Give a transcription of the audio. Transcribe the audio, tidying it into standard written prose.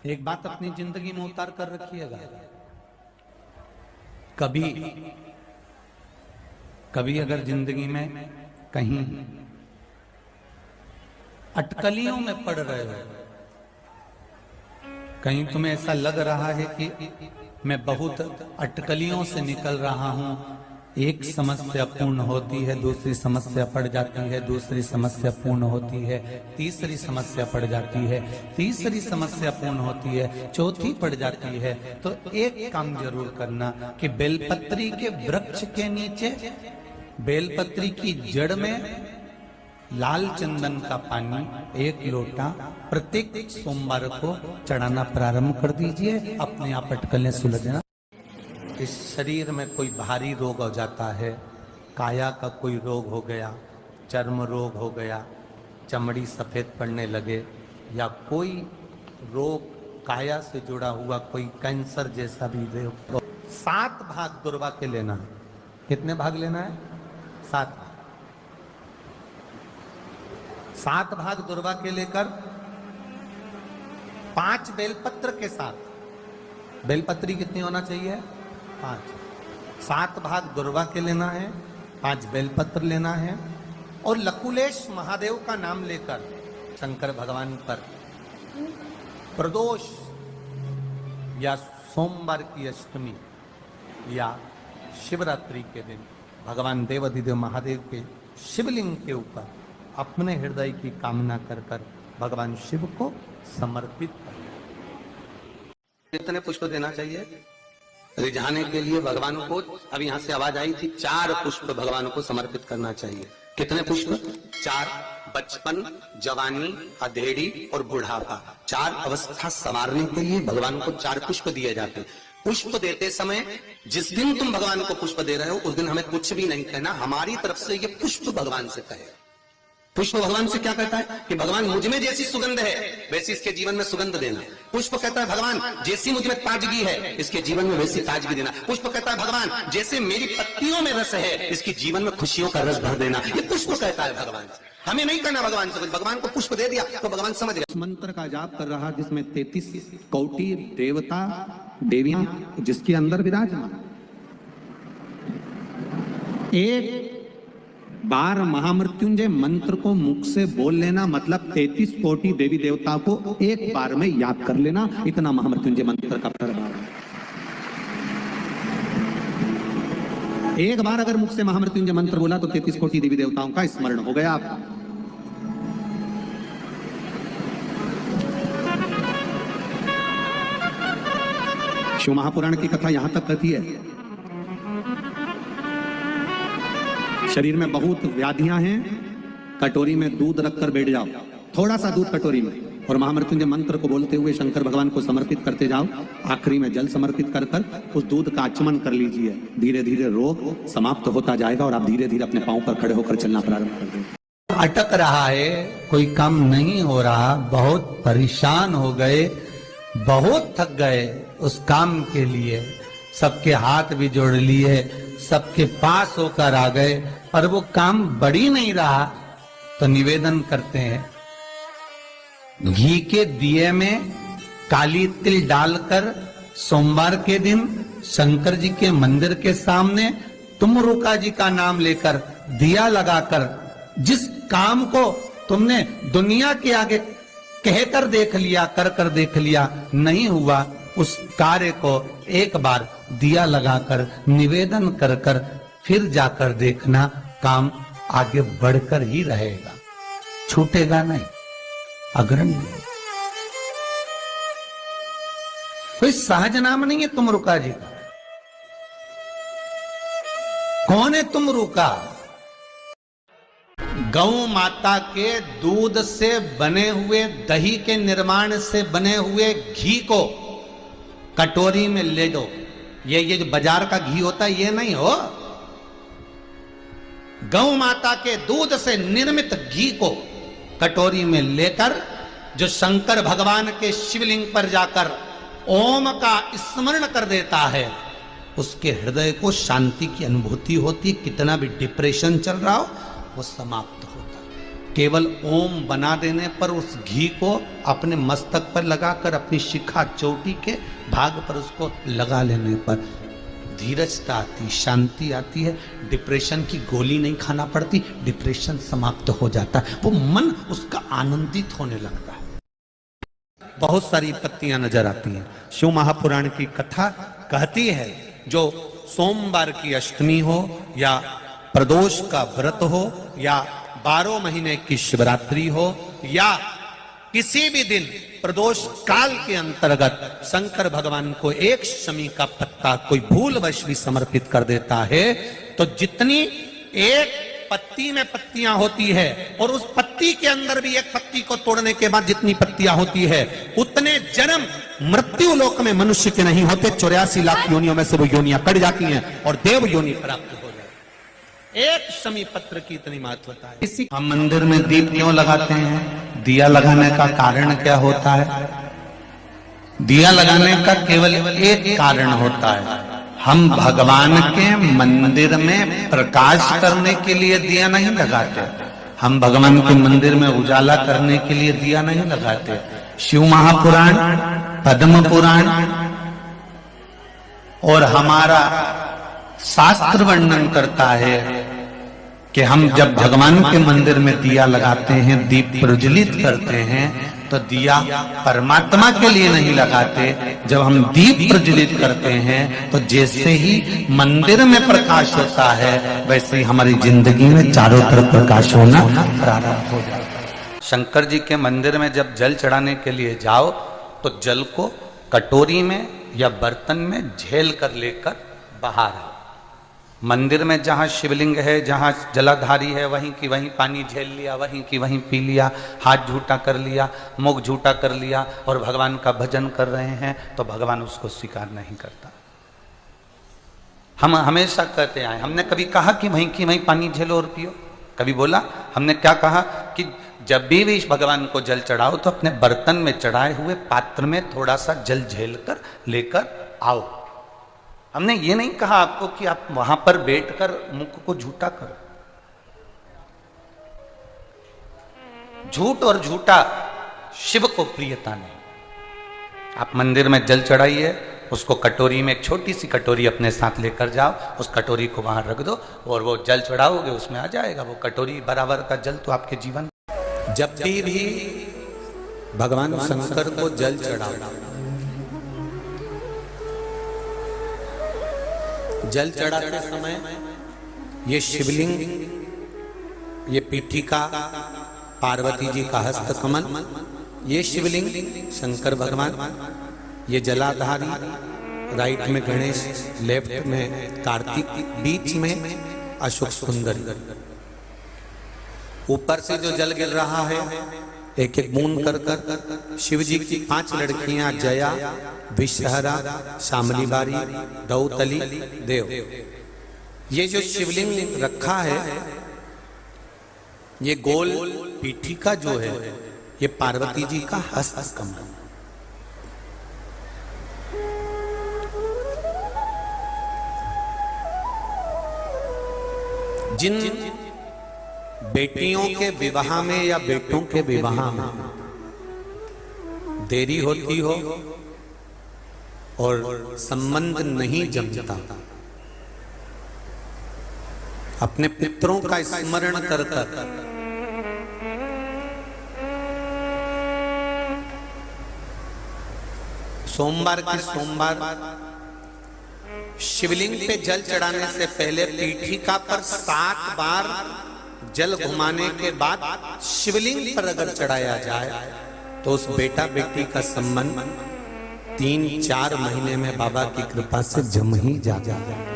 एक बात अपनी जिंदगी में उतार कर रखिएगा, कभी कभी अगर जिंदगी में कहीं अटकलियों में पड़ रहे हो, कहीं तुम्हें ऐसा लग रहा है कि मैं बहुत अटकलियों से निकल रहा हूं, एक समस्या पूर्ण होती है, दूसरी समस्या पड़ जाती है, दूसरी समस्या पूर्ण होती है, तीसरी समस्या पड़ जाती है, तीसरी समस्या पूर्ण होती है, चौथी पड़ जाती है, तो एक काम जरूर करना कि बेलपत्री के वृक्ष के नीचे, बेलपत्री की जड़ में लाल चंदन का पानी 1 लोटा प्रत्येक सोमवार को चढ़ाना प्रारंभ कर दीजिए। अपने आप अटकलें सुलझना। इस शरीर में कोई भारी रोग हो जाता है, काया का कोई रोग हो गया, चर्म रोग हो गया, चमड़ी सफेद पड़ने लगे, या कोई रोग काया से जुड़ा हुआ कोई कैंसर जैसा भी रोग, 7 भाग दुर्वा के लेना है। कितने भाग लेना है? 7 भाग। 7 भाग दुर्वा के लेकर 5 बेलपत्र के साथ, बेलपत्री कितनी होना चाहिए? 5। 7 भाग दुर्वा के लेना है, 5 बेलपत्र लेना है, और लकुलेश महादेव का नाम लेकर शंकर भगवान पर प्रदोष या सोमवार की अष्टमी या शिवरात्रि के दिन भगवान देवाधिदेव महादेव के शिवलिंग के ऊपर अपने हृदय की कामना कर कर भगवान शिव को समर्पित कर। कितने पुष्प देना चाहिए? रिझाने के लिए भगवान को, अब यहां से आवाज आई थी, 4 पुष्प भगवान को समर्पित करना चाहिए। कितने पुष्प? 4। बचपन, जवानी, अधेड़ी और बुढ़ापा, 4 अवस्था संवारने के लिए भगवान को 4 पुष्प दिए जाते हैं। पुष्प देते समय जिस दिन तुम भगवान को पुष्प दे रहे हो उस दिन हमें कुछ भी नहीं कहना, हमारी तरफ से ये पुष्प भगवान से कहे। पुष्प भगवान से क्या कहता है कि भगवान मुझ में जैसी सुगंध है वैसी इसके जीवन में सुगंध देना। पुष्प कहता है भगवान जैसी मुझ में ताजगी है इसके जीवन में वैसी ताजगी देना। पुष्प कहता है भगवान जैसे मेरी पत्तियों में रस है इसके जीवन में खुशियों का रस भर देना। ये पुष्प कहता है भगवान से। हमें नहीं करना भगवान से, भगवान को पुष्प दे दिया तो भगवान समझ गया। मंत्र का जाप कर रहा जिसमें 33 कोटि देवता देवियां जिसके अंदर विराजमान, एक बार महामृत्युंजय मंत्र को मुख से बोल लेना, मतलब 33 कोटि देवी देवता को एक बार में याद कर लेना, इतना महामृत्युंजय मंत्र का प्रभाव है। एक बार अगर मुख से महामृत्युंजय मंत्र बोला तो 33 कोटि देवी देवताओं का स्मरण हो गया आपका। शिव महापुराण की कथा यहां तक कहती है, शरीर में बहुत व्याधियां हैं, कटोरी में दूध रखकर बैठ जाओ, थोड़ा सा दूध कटोरी में, और महामृत्युंजय मंत्र को बोलते हुए शंकर भगवान को समर्पित करते जाओ। आखिरी में जल समर्पित कर कर उस दूध का आचमन कर लीजिए। धीरे धीरे रोग समाप्त होता जाएगा और आप धीरे धीरे अपने पांव पर खड़े होकर चलना प्रारंभ कर देंगे। अटक रहा है, कोई काम नहीं हो रहा, बहुत परेशान हो गए, बहुत थक गए, उस काम के लिए सबके हाथ भी जोड़ लिए, सबके पास होकर आ गए, पर वो काम बढ़ ही नहीं रहा, तो निवेदन करते हैं घी के दिए में काली तिल डालकर सोमवार के दिन शंकर जी के मंदिर के सामने तुमरुका जी का नाम लेकर दिया लगाकर, जिस काम को तुमने दुनिया के आगे कहकर देख लिया, कर देख लिया, नहीं हुआ, उस कार्य को एक बार दिया लगाकर निवेदन कर कर फिर जाकर देखना, काम आगे बढ़कर ही रहेगा, छूटेगा नहीं, अग्रणी। कोई सहज नाम नहीं है तुमरुका जी का। कौन है तुमरुका? गौ माता के दूध से बने हुए, दही के निर्माण से बने हुए घी को कटोरी में ले दो। ये जो बाजार का घी होता है ये नहीं हो, गौ माता के दूध से निर्मित घी को कटोरी में लेकर जो शंकर भगवान के शिवलिंग पर जाकर ओम का स्मरण कर देता है, उसके हृदय को शांति की अनुभूति होती, कितना भी डिप्रेशन चल रहा हो वो समाप्त होता। केवल ओम बना देने पर उस घी को अपने मस्तक पर लगाकर अपनी शिखा चोटी के भाग पर उसको लगा लेने पर धीरजता आती, शांति आती है, डिप्रेशन की गोली नहीं खाना पड़ती, डिप्रेशन समाप्त हो जाता है, वो मन उसका आनंदित होने लगता है। बहुत सारी पत्तियां नजर आती हैं। शिव महापुराण की कथा कहती है जो सोमवार की अष्टमी हो या प्रदोष का व्रत हो या 12 महीने की शिवरात्रि हो या किसी भी दिन प्रदोष काल के अंतर्गत शंकर भगवान को एक शमी का पत्ता कोई भूलवश भी समर्पित कर देता है तो जितनी एक पत्ती में पत्तियां होती है और उस पत्ती के अंदर भी एक पत्ती को तोड़ने के बाद जितनी पत्तियां होती है उतने जन्म मृत्यु लोक में मनुष्य के नहीं होते। 84 लाख योनियों में से वो योनियां कट जाती हैं और देव योनि प्राप्त हो जाती है। एक शमी पत्र की इतनी महत्वता है। इसी हम मंदिर में दीप क्यों लगाते हैं? दिया लगाने का कारण क्या होता है? दिया लगाने का केवल एक कारण होता है, हम भगवान के मंदिर में प्रकाश करने के लिए दिया नहीं लगाते, हम भगवान के मंदिर में उजाला करने के लिए दिया नहीं लगाते। शिव महापुराण, पद्म पुराण और हमारा शास्त्र वर्णन करता है कि हम जब भगवान के मंदिर में दिया लगाते हैं, दीप प्रज्वलित करते हैं, तो दिया परमात्मा के लिए नहीं लगाते। जब हम दीप प्रज्वलित करते हैं तो जैसे ही मंदिर में प्रकाश होता है वैसे ही हमारी जिंदगी में चारों तरफ प्रकाश होना प्रारंभ हो जाता है। शंकर जी के मंदिर में जब जल चढ़ाने के लिए जाओ तो जल को कटोरी में या बर्तन में झेल कर लेकर बाहर आओ। मंदिर में जहाँ शिवलिंग है, जहाँ जलाधारी है, वहीं की वहीं पानी झेल लिया, वहीं की वहीं पी लिया, हाथ झूठा कर लिया, मुख झूठा कर लिया और भगवान का भजन कर रहे हैं तो भगवान उसको स्वीकार नहीं करता। हम हमेशा कहते आए, हमने कभी कहा कि वहीं की वहीं पानी झेलो और पियो? कभी बोला? हमने क्या कहा कि जब भी भगवान को जल चढ़ाओ तो अपने बर्तन में चढ़ाए हुए पात्र में थोड़ा सा जल झेल कर लेकर आओ। हमने ये नहीं कहा आपको कि आप वहां पर बैठकर मुख को झूठा करो। झूठ और झूठा शिव को प्रियता नहीं। आप मंदिर में जल चढ़ाइए, उसको कटोरी में, एक छोटी सी कटोरी अपने साथ लेकर जाओ, उस कटोरी को वहां रख दो और वो जल चढ़ाओगे उसमें आ जाएगा वो कटोरी बराबर का जल। तो आपके जीवन जब भी भगवान शंकर को जल चढ़ाओ, जल चढ़ाते समय ये शिवलिंग, ये पीठिका पार्वती जी का हस्त कमल, ये शिवलिंग शंकर भगवान, ये जलाधारी, राइट में गणेश, लेफ्ट में कार्तिक, बीच में अशोक सुंदरी। ऊपर से जो जल गिर रहा है एक एक बूंद कर कर शिव जी की 5 लड़कियां जया, विषहरा, शामली बारी, दौतली, देव, ये जो शिवलिंग रखा है ये गोल पीठिका जो है ये पार्वती जी का हस्त कमल। जिन बेटियों के विवाह में या बेटों के विवाह में देरी होती हो और संबंध नहीं जमता, अपने पितरों का स्मरण कर कर सोमवार के सोमवार शिवलिंग पे जल चढ़ाने से पहले पीठिका पर 7 बार जल घुमाने के बाद शिवलिंग पर अगर चढ़ाया जाए तो उस बेटा बेटी का संबंध 3-4 महीने में बाबा की कृपा से जम ही जाता है।